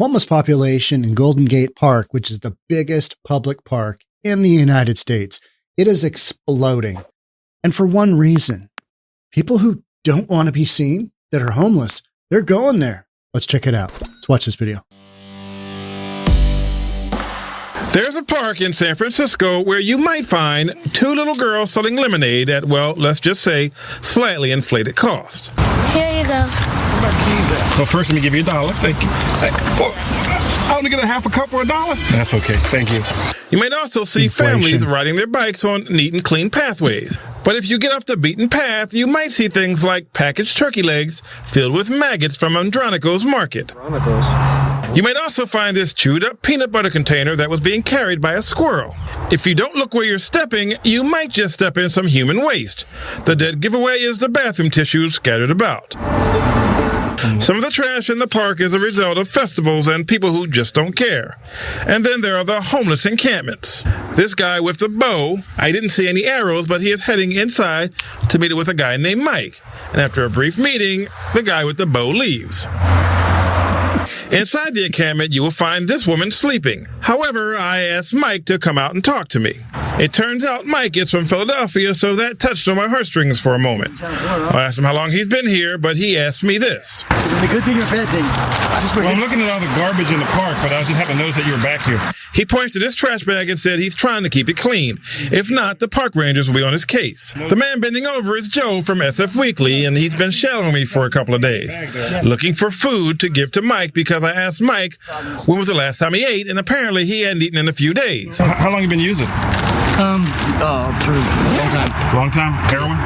homeless population in Golden Gate Park, which is the biggest public park in the United States. It is exploding. And for one reason, people who don't want to be seen, that are homeless, they're going there. Let's check it out. Let's watch this video. There's a park in San Francisco where you might find two little girls selling lemonade at, well, let's just say, slightly inflated cost. Here you go. Well, first let me give you $1. Thank you. I only get a half a cup for $1? That's okay. Thank you. You might also see families riding their bikes on neat and clean pathways. But if you get off the beaten path, you might see things like packaged turkey legs filled with maggots from 𝗪𝗪𝗧𝗪𝗧 market. You might also find this chewed up peanut butter container that was being carried by a squirrel. If you don't look where you're stepping, you might just step in some human waste. The dead giveaway is the bathroom tissues scattered about. Some of the trash in the park is a result of festivals and people who just don't care. And then there are the homeless encampments. This guy with the bow, I didn't see any arrows, but he is heading inside to meet with a guy named Mike. And after a brief meeting, the guy with the bow leaves. Inside the encampment, you will find this woman sleeping. However, I asked Mike to come out and talk to me. It turns out Mike is from Philadelphia, so that touched on my heartstrings for a moment. I asked him how long he's been here, but he asked me this. Is it a good thing or a bad thing? Well, I'm looking at all the garbage in the park, but I just happened to notice that you were back here. He points to this trash bag and said he's trying to keep it clean. If not, the park rangers will be on his case. The man bending over is Joe from SF Weekly, and he's been shadowing me for a couple of days, looking for food to give to Mike because I asked Mike when was the last time he ate, and apparently he hadn't eaten in a few days. How long have you been using? For a long time. Long time? Heroin?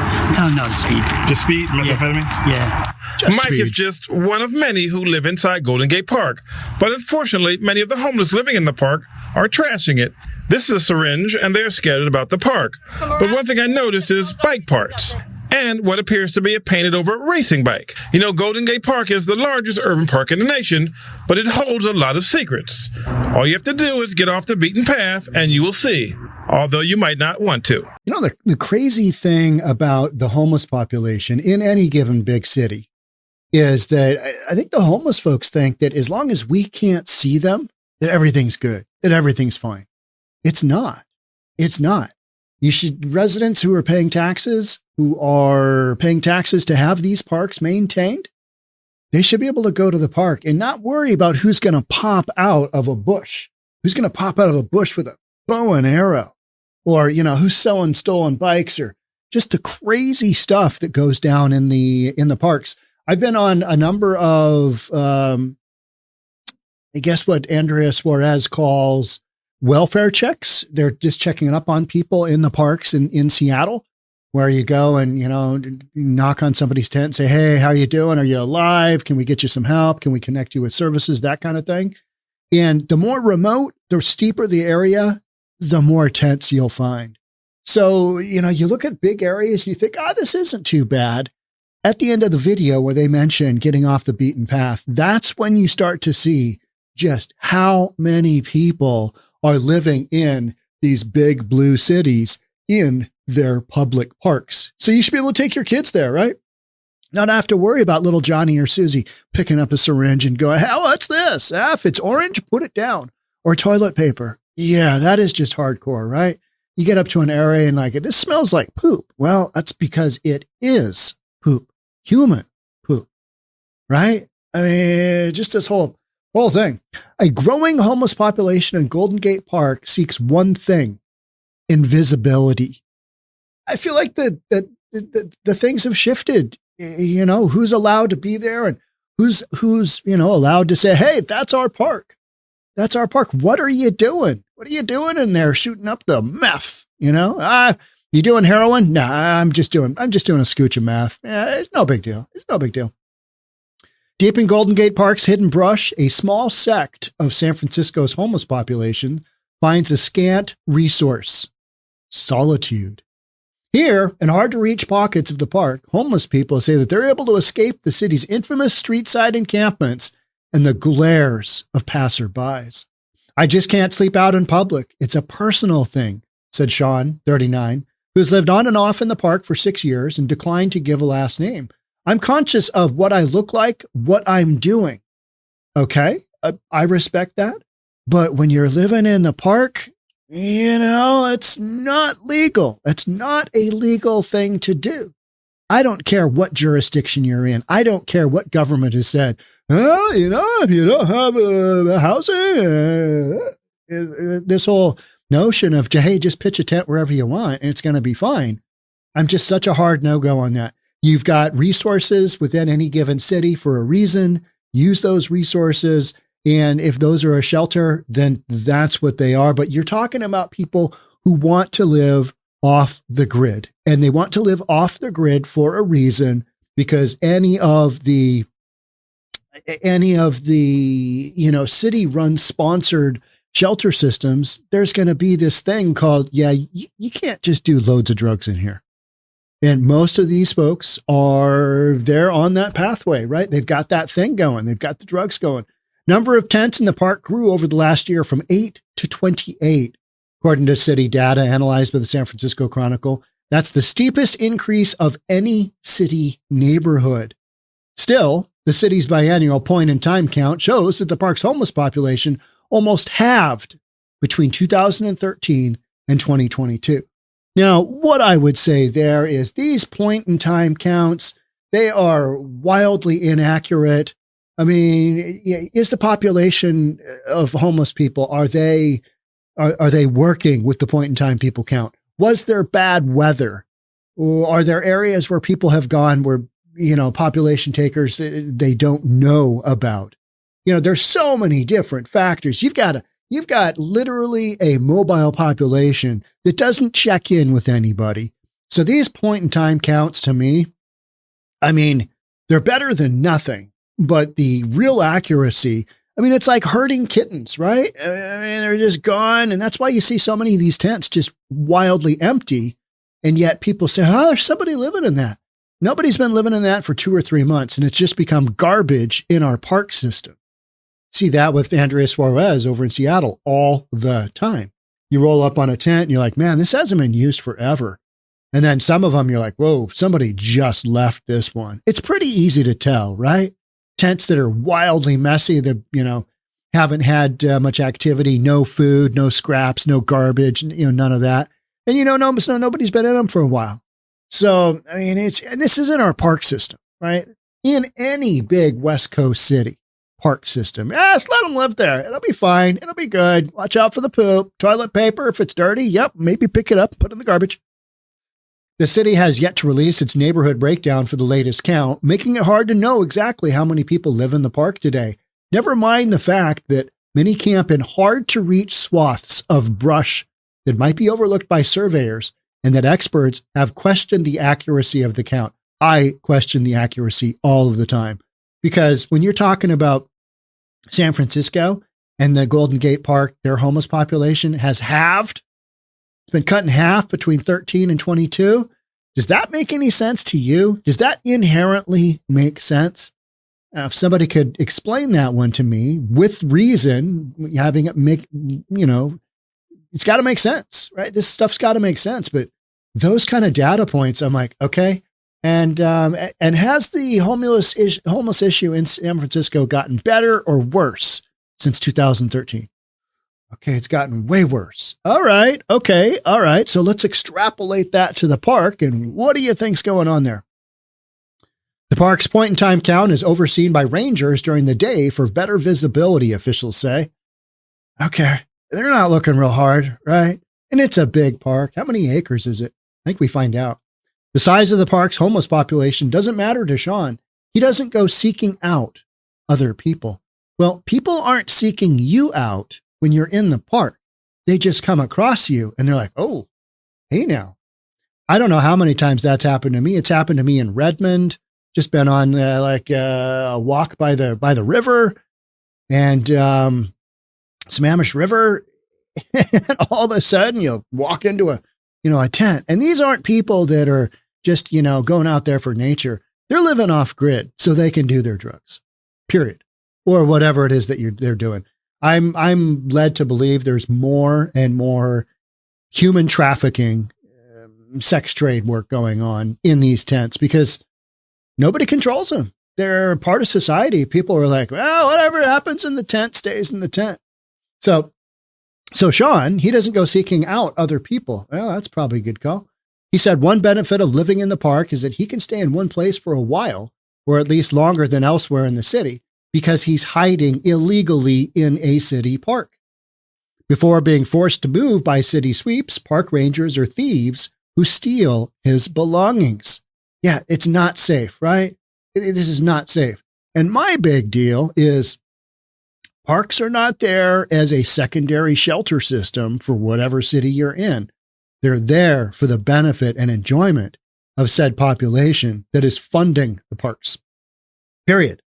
No, speed. Just speed? Methamphetamine? Yeah. Mike is just one of many who live inside Golden Gate Park. But unfortunately, many of the homeless living in the park are trashing it. This is a syringe, and they're scattered about the park. But one thing I noticed is bike parts. And what appears to be a painted-over racing bike. You know, Golden Gate Park is the largest urban park in the nation, but it holds a lot of secrets. All you have to do is get off the beaten path, and you will see, although you might not want to. You know, the crazy thing about the homeless population in any given big city is that I think the homeless folks think that as long as we can't see them, that everything's good, that everything's fine. It's not. It's not. Residents who are paying taxes to have these parks maintained, they should be able to go to the park and not worry about who's going to pop out of a bush, with a bow and arrow, or, you know, who's selling stolen bikes, or just the crazy stuff that goes down in the parks. I've been on a number of, I guess what 𝗪𝗧𝗛𝗪𝗧 calls welfare checks. They're just checking up on people in the parks in Seattle, where you go and, you know, knock on somebody's tent and say, hey, how are you doing? Are you alive? Can we get you some help? Can we connect you with services? That kind of thing. And the more remote, the steeper the area, the more tents you'll find. So, you know, you look at big areas and you think, this isn't too bad. At the end of the video where they mention getting off the beaten path, that's when you start to see just how many people are living in these big blue cities in their public parks. So you should be able to take your kids there, right? Not have to worry about little Johnny or Susie picking up a syringe and going, hey, what's this? If it's orange, put it down. Or toilet paper. Yeah, that is just hardcore, right? You get up to an area and this smells like poop. Well, that's because it is poop. Human poop, right? I mean, just this whole thing. A growing homeless population in Golden Gate Park seeks one thing: invisibility. I feel like the things have shifted. You know, who's allowed to be there and who's allowed to say, hey, that's our park. That's our park. What are you doing? What are you doing in there shooting up the meth? You know, you doing heroin? Nah, I'm just doing a scooch of meth. Yeah, it's no big deal. It's no big deal. Deep in Golden Gate Park's hidden brush, a small sect of San Francisco's homeless population finds a scant resource: solitude. Here, in hard-to-reach pockets of the park, homeless people say that they're able to escape the city's infamous street-side encampments and the glares of passerbys. I just can't sleep out in public. It's a personal thing, said Sean, 39, who has lived on and off in the park for 6 years and declined to give a last name. I'm conscious of what I look like, what I'm doing. Okay. I respect that. But when you're living in the park, it's not legal. It's not a legal thing to do. I don't care what jurisdiction you're in. I don't care what government has said. Well, if you don't have a housing, this whole notion of, hey, just pitch a tent wherever you want and it's going to be fine. I'm just such a hard no-go on that. You've got resources within any given city for a reason. Use those resources. And if those are a shelter, then that's what they are. But you're talking about people who want to live off the grid, and they want to live off the grid for a reason, because any of the city run sponsored shelter systems, there's going to be this thing called, you can't just do loads of drugs in here. And most of these folks they're on that pathway, right? They've got that thing going. They've got the drugs going. Number of tents in the park grew over the last year from 8 to 28, according to city data analyzed by the San Francisco Chronicle. That's the steepest increase of any city neighborhood. Still, the city's biennial point-in-time count shows that the park's homeless population almost halved between 2013 and 2022. Now, what I would say there is these point-in-time counts, they are wildly inaccurate. I mean, is the population of homeless people, are they working with the point-in-time people count? Was there bad weather? Or are there areas where people have gone where, population takers they don't know about? There's so many different factors. You've got literally a mobile population that doesn't check in with anybody. So these point-in-time counts, to me, I mean, they're better than nothing. But the real accuracy, it's like herding kittens, right? They're just gone. And that's why you see so many of these tents just wildly empty. And yet people say, there's somebody living in that. Nobody's been living in that for 2 or 3 months. And it's just become garbage in our park system. See that with 𝗪𝗧𝗛𝗪 over in Seattle all the time. You roll up on a tent and you're like, man, this hasn't been used forever. And then some of them you're like, whoa, somebody just left this one. It's pretty easy to tell, right? Tents that are wildly messy, that, haven't had much activity, no food, no scraps, no garbage, none of that. And, nobody's been in them for a while. So, this is in our park system, right? In any big West Coast city park system. Just let them live there. It'll be fine. It'll be good. Watch out for the poop. Toilet paper, if it's dirty, maybe pick it up, put it in the garbage. The city has yet to release its neighborhood breakdown for the latest count, making it hard to know exactly how many people live in the park today. Never mind the fact that many camp in hard-to-reach swaths of brush that might be overlooked by surveyors, and that experts have questioned the accuracy of the count. I question the accuracy all of the time, because when you're talking about San Francisco and the Golden Gate Park, their homeless population has halved. It's been cut in half between 13 and 22. Does that make any sense to you? Does that inherently make sense? If somebody could explain that one to me with reason, having it make, it's got to make sense, right? This stuff's got to make sense. But those kind of data points, I'm like, okay. And has the homeless issue in San Francisco gotten better or worse since 2013? Okay, it's gotten way worse. All right. Okay. All right. So let's extrapolate that to the park. And what do you think's going on there? The park's point-in-time count is overseen by rangers during the day for better visibility, officials say. Okay. They're not looking real hard, right? And it's a big park. How many acres is it? I think we find out. The size of the park's homeless population doesn't matter to Sean. He doesn't go seeking out other people. Well, people aren't seeking you out when you're in the park. They just come across you and they're like, oh, hey now. I don't know how many times that's happened to me. It's happened to me in Redmond. Just been on a walk by the river and Sammamish River. And all of a sudden you walk into a tent. And these aren't people that are just, going out there for nature. They're living off grid so they can do their drugs, period. Or whatever it is that they're doing. I'm led to believe there's more and more human trafficking, sex trade work going on in these tents because nobody controls them. they're part of society. People are like, well, whatever happens in the tent stays in the tent. So Sean, he doesn't go seeking out other people. Well, that's probably a good call. He said one benefit of living in the park is that he can stay in one place for a while, or at least longer than elsewhere in the city, because he's hiding illegally in a city park. Before being forced to move by city sweeps, park rangers, or thieves who steal his belongings. Yeah, it's not safe, right? This is not safe. And my big deal is parks are not there as a secondary shelter system for whatever city you're in. They're there for the benefit and enjoyment of said population that is funding the parks. Period.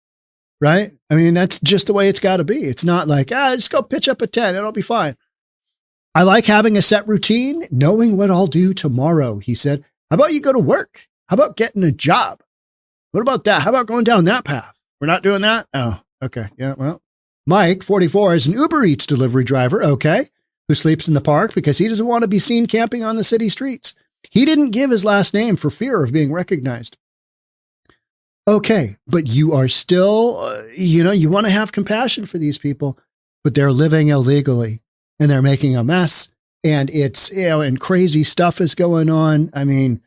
Right? I mean, that's just the way it's got to be. It's not like, just go pitch up a tent. It'll be fine. I like having a set routine, knowing what I'll do tomorrow, he said. How about you go to work? How about getting a job? What about that? How about going down that path? We're not doing that? Oh, okay. Yeah, well. Mike, 44, is an Uber Eats delivery driver, okay, who sleeps in the park because he doesn't want to be seen camping on the city streets. He didn't give his last name for fear of being recognized. Okay, but you are still, you want to have compassion for these people, but they're living illegally and they're making a mess, and it's, and crazy stuff is going on. I mean,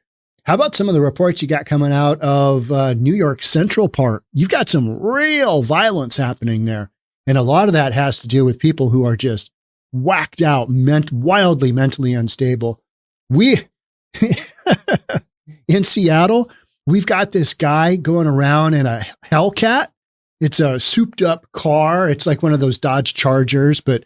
how about some of the reports you got coming out of New York Central Park? You've got some real violence happening there. And a lot of that has to do with people who are just whacked out, wildly mentally unstable. In Seattle, we've got this guy going around in a Hellcat. It's a souped up car. It's like one of those Dodge Chargers, but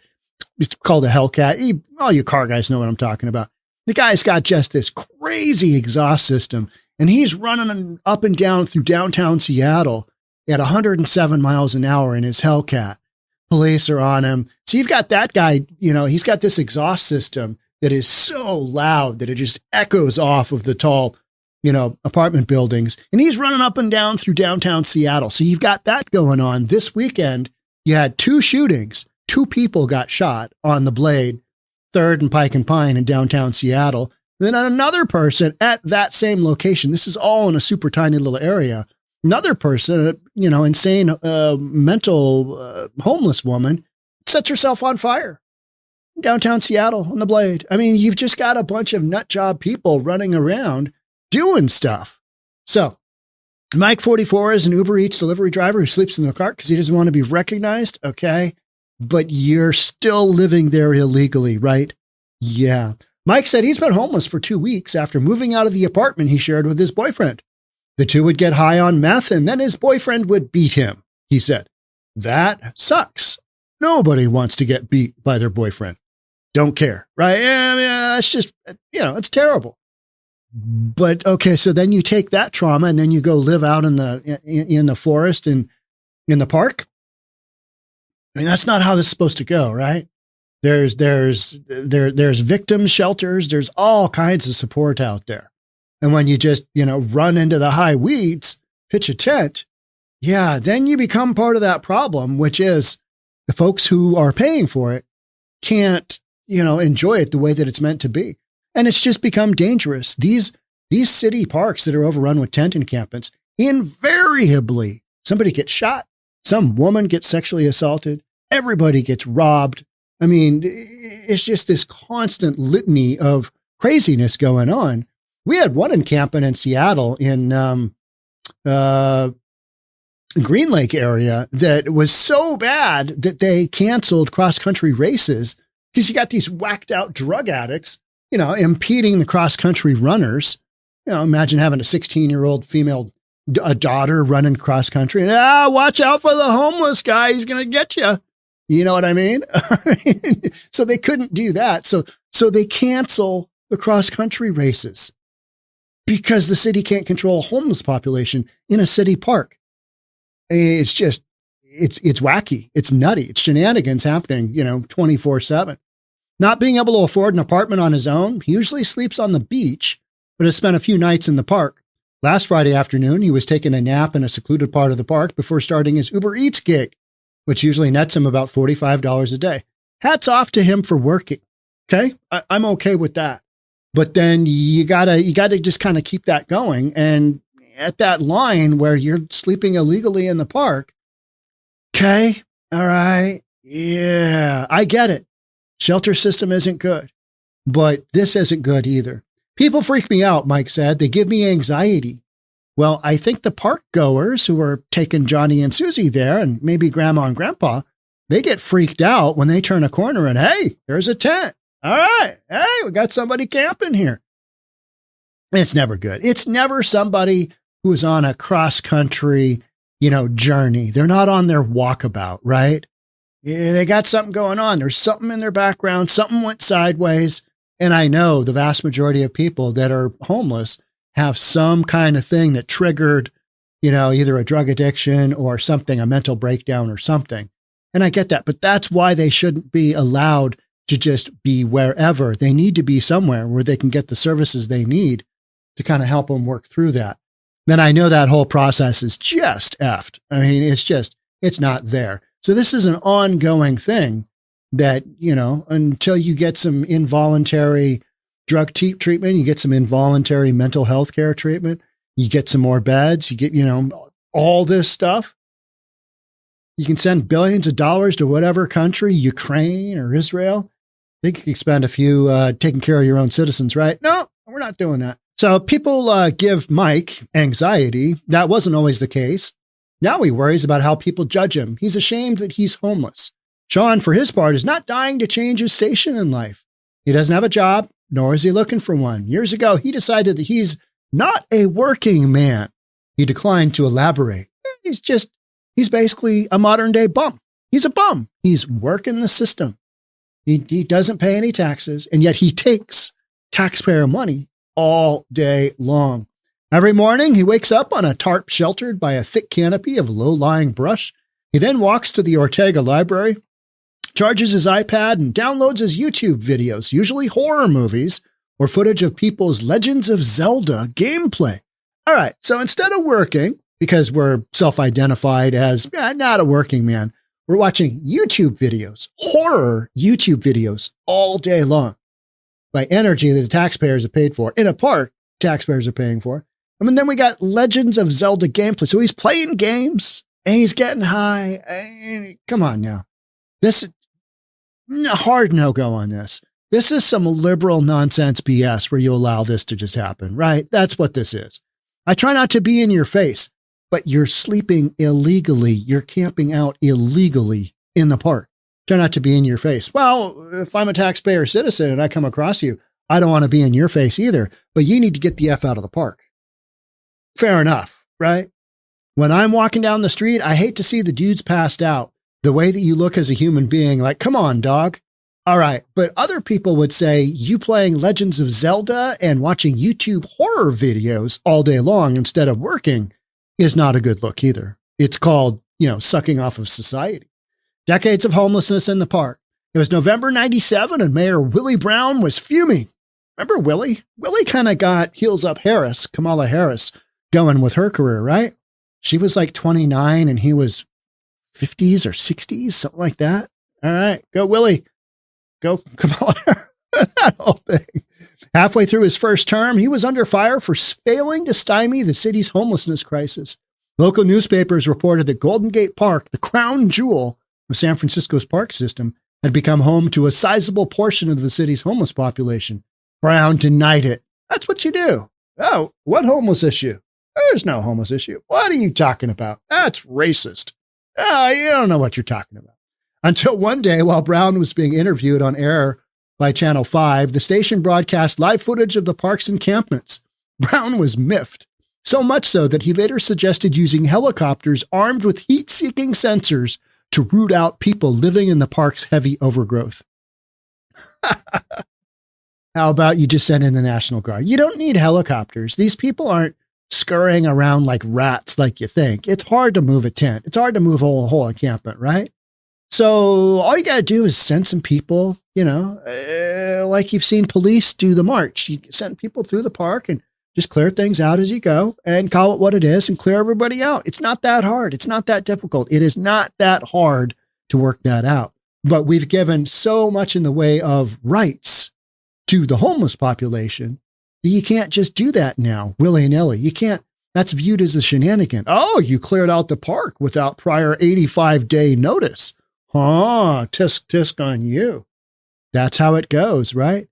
it's called a Hellcat. All you car guys know what I'm talking about. The guy's got just this crazy exhaust system, and he's running up and down through downtown Seattle at 107 miles an hour in his Hellcat. Police are on him. So you've got that guy, he's got this exhaust system that is so loud that it just echoes off of the tall, apartment buildings. And he's running up and down through downtown Seattle. So you've got that going on. This weekend, you had 2 shootings. 2 people got shot on the Blade, 3rd and Pike and Pine in downtown Seattle. Then another person at that same location. This is all in a super tiny little area. Another person, insane, mental, homeless woman sets herself on fire downtown Seattle on the Blade. I mean, you've just got a bunch of nut job people running around doing stuff. So Mike, 44, is an Uber Eats delivery driver who sleeps in the car because he doesn't want to be recognized. Okay. But you're still living there illegally, right? Yeah. Mike said he's been homeless for 2 weeks after moving out of the apartment he shared with his boyfriend. The two would get high on meth and then his boyfriend would beat him, he said. That sucks. Nobody wants to get beat by their boyfriend. Don't care, right? Yeah, it's just, it's terrible. But okay, so then you take that trauma and then you go live out in the forest and in the park. I mean, that's not how this is supposed to go, right? There's victim shelters. There's all kinds of support out there. And when you just, run into the high weeds, pitch a tent, then you become part of that problem, which is the folks who are paying for it can't, enjoy it the way that it's meant to be. And it's just become dangerous. These city parks that are overrun with tent encampments, invariably somebody gets shot. Some woman gets sexually assaulted. Everybody gets robbed. I mean, it's just this constant litany of craziness going on. We had one encampment in Seattle in Green Lake area that was so bad that they canceled cross-country races because you got these whacked out drug addicts, impeding the cross-country runners. Imagine having a 16-year-old female daughter running cross-country and, watch out for the homeless guy. He's going to get you. You know what I mean? So they couldn't do that. So they cancel the cross-country races because the city can't control a homeless population in a city park. It's just, it's wacky. It's nutty. It's shenanigans happening, 24/7. Not being able to afford an apartment on his own, he usually sleeps on the beach, but has spent a few nights in the park. Last Friday afternoon, he was taking a nap in a secluded part of the park before starting his Uber Eats gig, which usually nets him about $45 a day. Hats off to him for working. Okay. I'm okay with that. But then you gotta just kind of keep that going. And at that line where you're sleeping illegally in the park. Okay. All right. Yeah, I get it. Shelter system isn't good, but this isn't good either. People freak me out, Mike said. They give me anxiety. Well, I think the park goers who are taking Johnny and Susie there, and maybe grandma and grandpa, they get freaked out when they turn a corner and, hey, there's a tent. All right. Hey, we got somebody camping here. It's never good. It's never somebody who's on a cross-country, journey. They're not on their walkabout, right? Yeah, they got something going on. There's something in their background. Something went sideways. And I know the vast majority of people that are homeless have some kind of thing that triggered, either a drug addiction or something, a mental breakdown or something. And I get that, but that's why they shouldn't be allowed to just be wherever. They need to be somewhere where they can get the services they need to kind of help them work through that. Then I know that whole process is just effed. I mean, it's not there. So this is an ongoing thing that, until you get some involuntary drug treatment, you get some involuntary mental health care treatment, you get some more beds, you get, all this stuff. You can send billions of dollars to whatever country, Ukraine or Israel. I think you can spend a few taking care of your own citizens, right? No, we're not doing that. So people give Mike anxiety. That wasn't always the case. Now he worries about how people judge him. He's ashamed that he's homeless. Sean, for his part, is not dying to change his station in life. He doesn't have a job, nor is he looking for one. Years ago, he decided that he's not a working man. He declined to elaborate. He's basically a modern day bum. He's a bum. He's working the system. He doesn't pay any taxes, and yet he takes taxpayer money all day long. Every morning, he wakes up on a tarp sheltered by a thick canopy of low-lying brush. He then walks to the 𝗥𝗘𝗔𝗦𝗢𝗥𝗘𝗏 library, charges his iPad, and downloads his YouTube videos, usually horror movies or footage of people's Legends of Zelda gameplay. All right, so instead of working, because we're self-identified as not a working man, we're watching YouTube videos, horror YouTube videos all day long by energy that the taxpayers have paid for. In a park, taxpayers are paying for. I mean, then we got Legends of Zelda gameplay. So he's playing games and he's getting high. Come on now. This hard no-go on this. This is some liberal nonsense BS where you allow this to just happen, right? That's what this is. I try not to be in your face, but you're sleeping illegally. You're camping out illegally in the park. Try not to be in your face. Well, if I'm a taxpayer citizen and I come across you, I don't want to be in your face either, but you need to get the F out of the park. Fair enough, right? When I'm walking down the street, I hate to see the dudes passed out. The way that you look as a human being, like, come on, dog. All right. But other people would say you playing Legends of Zelda and watching YouTube horror videos all day long instead of working is not a good look either. It's called, sucking off of society. Decades of homelessness in the park. It was November 97 and Mayor Willie Brown was fuming. Remember Willie? Willie kind of got heels up Kamala Harris, going with her career, right? She was like 29 and he was 50s or 60s, something like that. All right, go Willie. Go Kamala Harris. That whole thing. Halfway through his first term, he was under fire for failing to stymie the city's homelessness crisis. Local newspapers reported that Golden Gate Park, the crown jewel of San Francisco's park system, had become home to a sizable portion of the city's homeless population. Brown denied it. That's what you do. Oh, what homeless issue? There's no homeless issue. What are you talking about? That's racist. Oh, you don't know what you're talking about. Until one day, while Brown was being interviewed on air by Channel 5, the station broadcast live footage of the park's encampments. Brown was miffed, so much so that he later suggested using helicopters armed with heat-seeking sensors to root out people living in the park's heavy overgrowth. How about you just send in the National Guard? You don't need helicopters. These people aren't scurrying around like rats like you think. It's hard to move a tent. It's hard to move a whole encampment, right? So all you got to do is send some people, like you've seen police do the march. You send people through the park and just clear things out as you go and call it what it is and clear everybody out. It's not that hard. It's not that difficult. It is not that hard to work that out. But we've given so much in the way of rights to the homeless population that you can't just do that now, willy-nilly. You can't. That's viewed as a shenanigan. Oh, you cleared out the park without prior 85-day notice. Tisk, tisk on you. That's how it goes, right?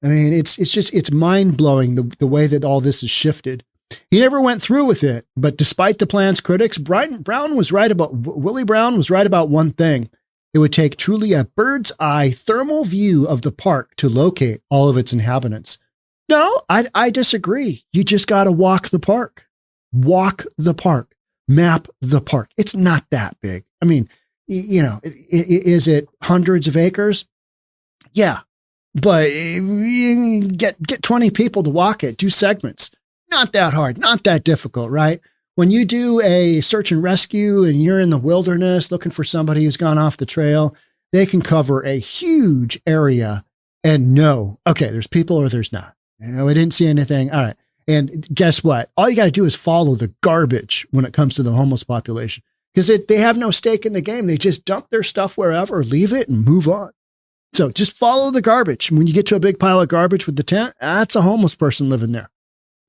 I mean, it's mind-blowing the way that all this is shifted. He never went through with it, but despite the plan's critics, Willie Brown was right about one thing. It would take truly a bird's eye thermal view of the park to locate all of its inhabitants. No, I disagree. You just got to walk the park. Walk the park. Map the park. It's not that big. I mean, is it hundreds of acres? Yeah, but you get 20 people to walk it, do segments. Not that hard, not that difficult, right? When you do a search and rescue and you're in the wilderness looking for somebody who's gone off the trail, they can cover a huge area and know, okay, there's people or there's not. We didn't see anything. All right. And guess what? All you got to do is follow the garbage when it comes to the homeless population, because they have no stake in the game. They just dump their stuff wherever, leave it and move on. So just follow the garbage. When you get to a big pile of garbage with the tent, that's a homeless person living there.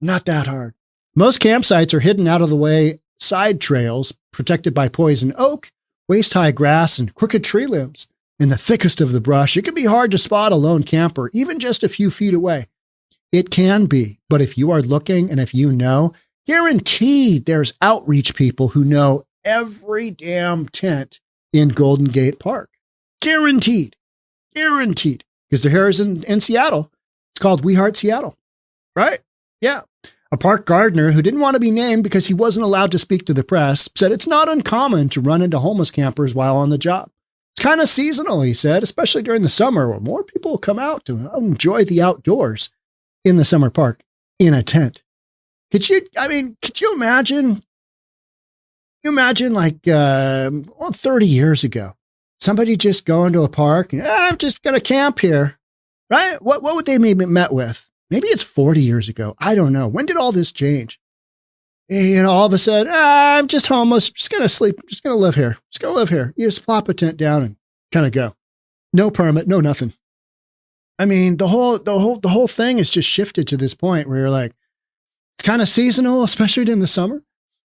Not that hard. Most campsites are hidden out of the way side trails protected by poison oak, waist-high grass, and crooked tree limbs. In the thickest of the brush, it can be hard to spot a lone camper, even just a few feet away. It can be, but if you are looking and if you know, guaranteed there's outreach people who know every damn tent in Golden Gate Park. Guaranteed. Because they're here in Seattle. It's called We Heart Seattle, right? Yeah. A park gardener who didn't want to be named because he wasn't allowed to speak to the press said it's not uncommon to run into homeless campers while on the job. It's kind of seasonal, he said, especially during the summer where more people will come out to enjoy the outdoors in the summer park in a tent. Could you imagine? Like 30 years ago, somebody just going to a park and I'm just going to camp here, right? What would they be met with? Maybe it's 40 years ago. I don't know. When did all this change? All of a sudden, I'm just homeless. Just going to sleep. Just going to live here. You just plop a tent down and kind of go. No permit, no nothing. I mean, the whole thing is just shifted to this point where you're like, it's kind of seasonal, especially in the summer.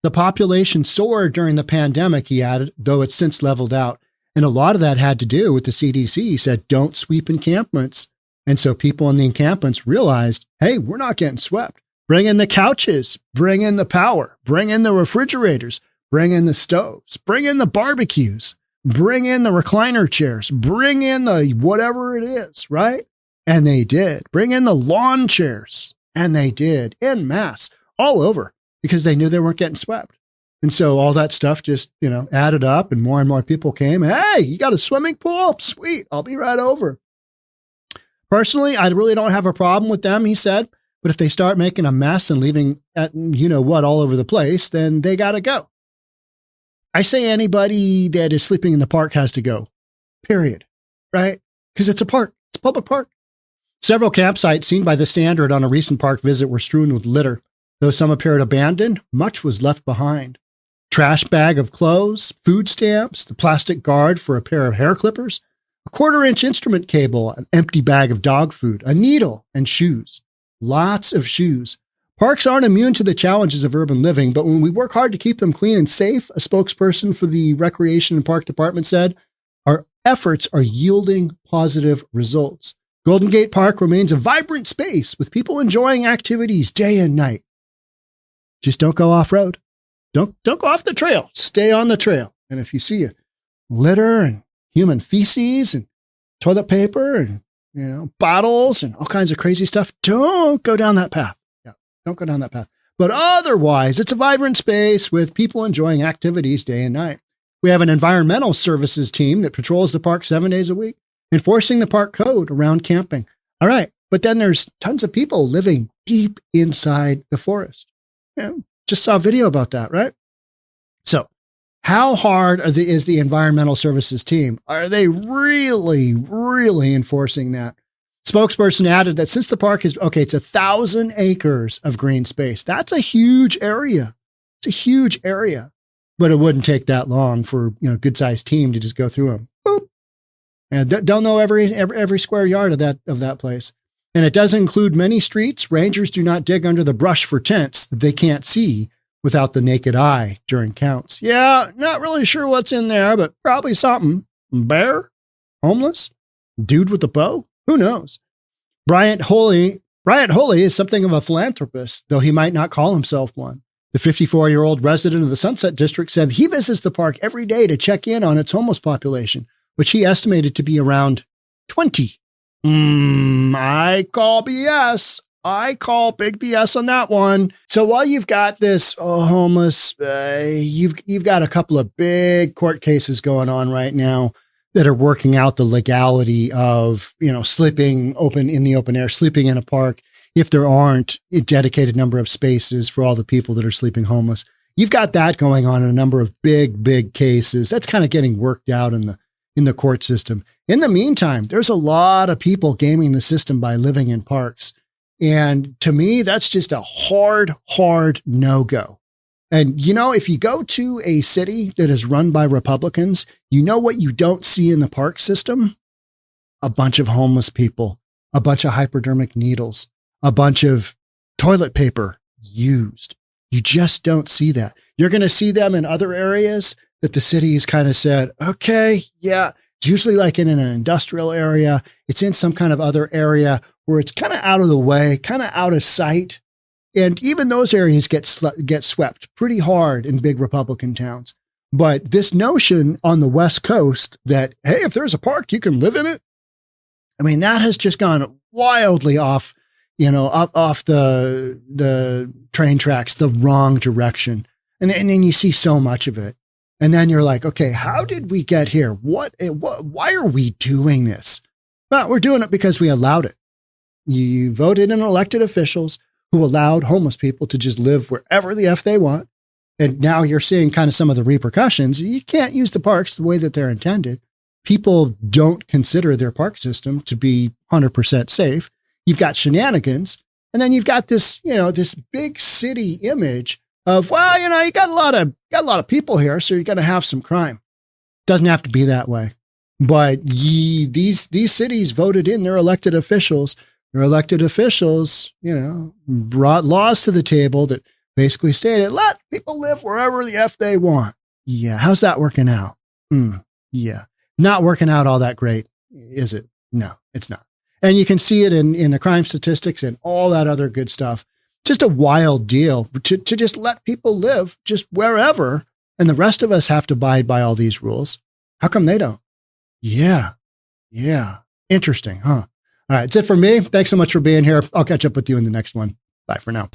The population soared during the pandemic, he added, though it's since leveled out. And a lot of that had to do with the CDC said, don't sweep encampments. And so people in the encampments realized, hey, we're not getting swept. Bring in the couches, bring in the power, bring in the refrigerators, bring in the stoves, bring in the barbecues, bring in the recliner chairs, bring in the whatever it is, right? And they did. Bring in the lawn chairs. And they did, en masse, all over, because they knew they weren't getting swept. And so all that stuff just, added up and more people came. Hey, you got a swimming pool? Sweet. I'll be right over. Personally, I really don't have a problem with them, he said. But if they start making a mess and leaving at all over the place, then they got to go. I say anybody that is sleeping in the park has to go, period. Right? Because it's a park. It's a public park. Several campsites seen by the Standard on a recent park visit were strewn with litter. Though some appeared abandoned, much was left behind. Trash bag of clothes, food stamps, the plastic guard for a pair of hair clippers, a 1/4-inch instrument cable, an empty bag of dog food, a needle, and shoes. Lots of shoes. Parks aren't immune to the challenges of urban living, but when we work hard to keep them clean and safe, a spokesperson for the Recreation and Park Department said, our efforts are yielding positive results. Golden Gate Park remains a vibrant space with people enjoying activities day and night. Just don't go off-road. Don't go off the trail. Stay on the trail. And if you see litter and human feces and toilet paper and, bottles and all kinds of crazy stuff, don't go down that path. Yeah, don't go down that path. But otherwise, it's a vibrant space with people enjoying activities day and night. We have an environmental services team that patrols the park 7 days a week, enforcing the park code around camping. All right. But then there's tons of people living deep inside the forest. Just saw a video about that, right? So how hard is the environmental services team? Are they really, really enforcing that? Spokesperson added that since the park it's 1,000 acres of green space. That's a huge area. It's a huge area, but it wouldn't take that long for, good sized team to just go through them. Boop. And don't know every square yard of that place. And it does include many streets. Rangers do not dig under the brush for tents that they can't see without the naked eye during counts. Yeah, not really sure what's in there, but probably something. Bear? Homeless? Dude with a bow? Who knows? Bryant Holley is something of a philanthropist, though he might not call himself one. The 54-year-old resident of the Sunset District said he visits the park every day to check in on its homeless population, which he estimated to be around 20. I call BS. I call big BS on that one. So while you've got this homeless, you've got a couple of big court cases going on right now that are working out the legality of, sleeping in the open air, sleeping in a park, if there aren't a dedicated number of spaces for all the people that are sleeping homeless. You've got that going on in a number of big cases. That's kind of getting worked out in the court system. In the meantime, there's a lot of people gaming the system by living in parks. And to me, that's just a hard no-go. And, if you go to a city that is run by Republicans, what you don't see in the park system? A bunch of homeless people, a bunch of hypodermic needles, a bunch of toilet paper used. You just don't see that. You're going to see them in other areas that the city has kind of said, okay, yeah, it's usually like in an industrial area. It's in some kind of other area where it's kind of out of the way, kind of out of sight. And even those areas get swept pretty hard in big Republican towns. But this notion on the West Coast that, hey, if there's a park, you can live in it. I mean, that has just gone wildly off, off the train tracks, the wrong direction. And then you see so much of it. And then you're like, okay, how did we get here? Why are we doing this? Well, we're doing it because we allowed it. You voted in elected officials who allowed homeless people to just live wherever the F they want. And now you're seeing kind of some of the repercussions. You can't use the parks the way that they're intended. People don't consider their park system to be 100% safe. You've got shenanigans. And then you've got this, this big city image of, well, you got a lot of people here, so you're going to have some crime. Doesn't have to be that way. But these cities voted in their elected officials. Their elected officials, brought laws to the table that basically stated, let people live wherever the F they want. Yeah. How's that working out? Yeah. Not working out all that great, is it? No, it's not. And you can see it in the crime statistics and all that other good stuff. Just a wild deal to just let people live just wherever. And the rest of us have to abide by all these rules. How come they don't? Yeah. Interesting, huh? All right. That's it for me. Thanks so much for being here. I'll catch up with you in the next one. Bye for now.